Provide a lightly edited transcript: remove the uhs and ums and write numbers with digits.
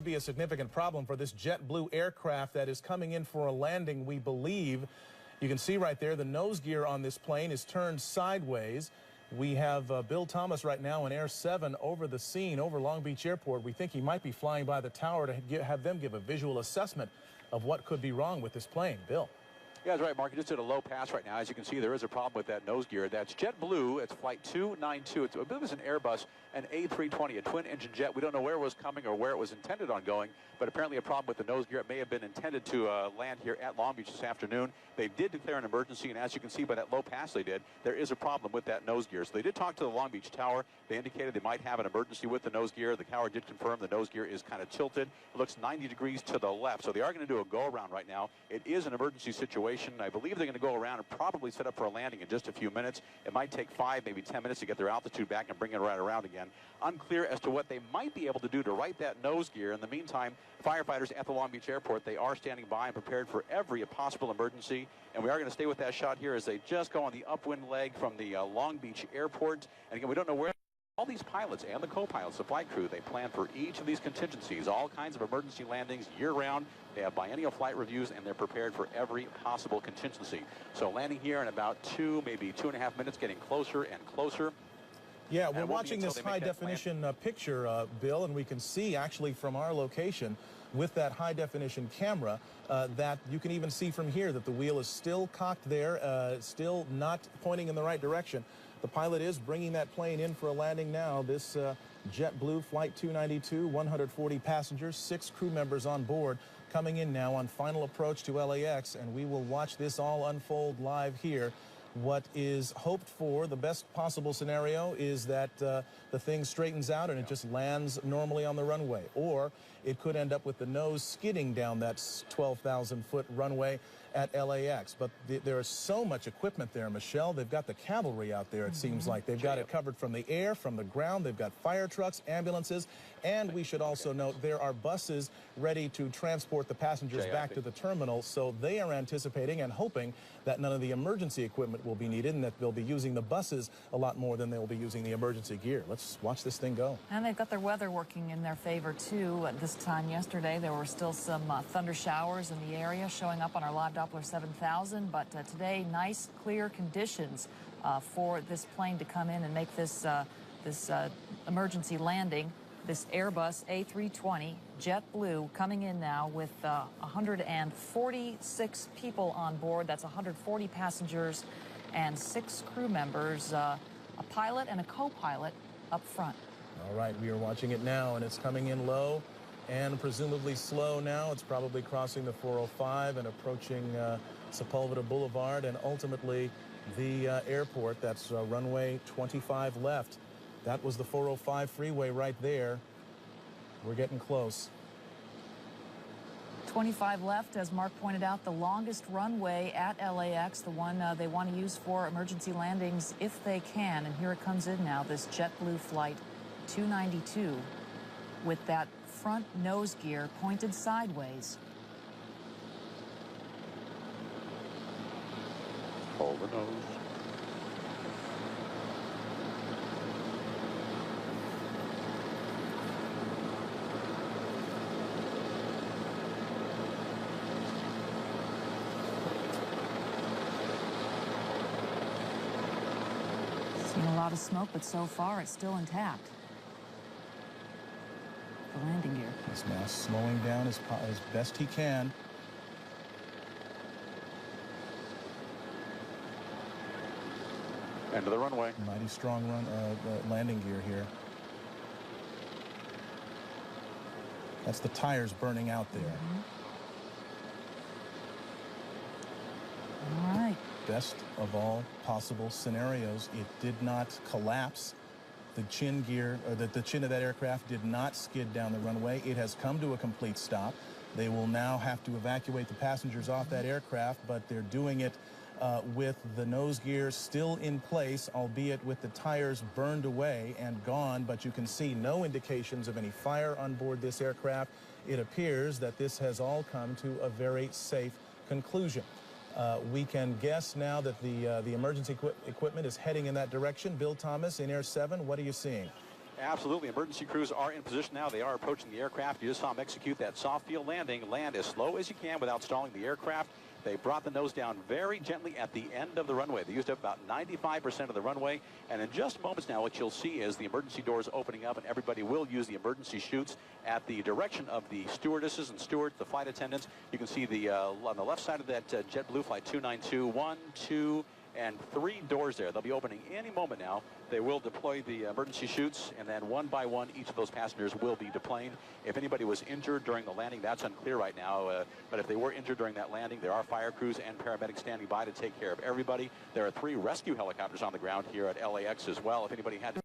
Be a significant problem for this JetBlue aircraft that is coming in for a landing, we believe. You can see right there the nose gear on this plane is turned sideways. We have Bill Thomas right now in Air 7 over the scene, over Long Beach Airport. We think he might be flying by the tower to have them give a visual assessment of what could be wrong with this plane. Bill. Yeah, that's right, Mark. You're just at a low pass right now. As you can see, there is a problem with that nose gear. That's JetBlue. It's flight 292. It's a bit of an Airbus, an A320, a twin-engine jet. We don't know where it was coming or where it was intended on going, but apparently a problem with the nose gear. It may have been intended to land here at Long Beach this afternoon. They did declare an emergency, and as you can see by that low pass they did, there is a problem with that nose gear. So they did talk to the Long Beach Tower. They indicated they might have an emergency with the nose gear. The tower did confirm the nose gear is kind of tilted. It looks 90 degrees to the left. So they are going to do a go-around right now. It is an emergency situation. I believe they're going to go around and probably set up for a landing in just a few minutes. It might take 5, maybe 10 minutes to get their altitude back and bring it right around again. Unclear as to what they might be able to do to right that nose gear. In the meantime, firefighters at the Long Beach Airport, they are standing by and prepared for every possible emergency. And we are going to stay with that shot here as they just go on the upwind leg from the Long Beach Airport. And again, we don't know where. All these pilots and the co-pilots, the flight crew, they plan for each of these contingencies, all kinds of emergency landings year-round. They have biennial flight reviews, and they're prepared for every possible contingency. So landing here in about 2, maybe 2.5 minutes, getting closer and closer. Yeah, we're watching this high-definition picture, Bill, and we can see actually from our location with that high-definition camera that you can even see from here that the wheel is still cocked there, still not pointing in the right direction. The pilot is bringing that plane in for a landing now. This JetBlue Flight 292, 140 passengers, 6 crew members on board, coming in now on final approach to LAX, and we will watch this all unfold live here. What is hoped for, the best possible scenario, is that the thing straightens out and it just lands normally on the runway. Or it could end up with the nose skidding down that 12,000-foot runway at LAX. But there is so much equipment there, Michelle. They've got the cavalry out there, it seems like. They've got it covered from the air, from the ground. They've got fire trucks, ambulances, and we should also note there are buses ready to transport the passengers back to the terminal. So they are anticipating and hoping that none of the emergency equipment will be needed and that they'll be using the buses a lot more than they'll be using the emergency gear. Let's watch this thing go. And they've got their weather working in their favor, too. At this time yesterday, there were still some thunder showers in the area showing up on our live Doppler 7000. But today, nice, clear conditions for this plane to come in and make this, emergency landing. This Airbus A320 JetBlue coming in now with 146 people on board. That's 140 passengers and 6 crew members, a pilot and a co-pilot up front. All right, we are watching it now, and it's coming in low and presumably slow now. It's probably crossing the 405 and approaching Sepulveda Boulevard and ultimately the airport. That's runway 25 left. That was the 405 freeway right there. We're getting close. 25 left, as Mark pointed out, the longest runway at LAX, the one they want to use for emergency landings if they can. And here it comes in now, this JetBlue Flight 292 with that front nose gear pointed sideways. Hold the nose. Seen a lot of smoke, but so far it's still intact. The landing gear. He's now slowing down as best he can. End of the runway. Mighty strong landing gear here. That's the tires burning out there. All right. Best of all possible scenarios, it did not collapse. The chin gear, or the chin of that aircraft did not skid down the runway. It has come to a complete stop. They will now have to evacuate the passengers off that aircraft, but they're doing it with the nose gear still in place, albeit with the tires burned away and gone, but you can see no indications of any fire on board this aircraft. It appears that this has all come to a very safe conclusion. We can guess now that the emergency equipment is heading in that direction. Bill Thomas in Air 7, what are you seeing? Absolutely. Emergency crews are in position now. They are approaching the aircraft. You just saw them execute that soft field landing. Land as slow as you can without stalling the aircraft. They brought the nose down very gently at the end of the runway. They used up about 95% of the runway. And in just moments now, what you'll see is the emergency doors opening up, and everybody will use the emergency chutes at the direction of the stewardesses and stewards, the flight attendants. You can see the on the left side of that JetBlue Flight 292, 1, 2, and 3 doors there. They'll be opening any moment now. They will deploy the emergency chutes, and then one by one, each of those passengers will be deplaned. If anybody was injured during the landing, that's unclear right now. But if they were injured during that landing, there are fire crews and paramedics standing by to take care of everybody. There are 3 rescue helicopters on the ground here at LAX as well. If anybody had to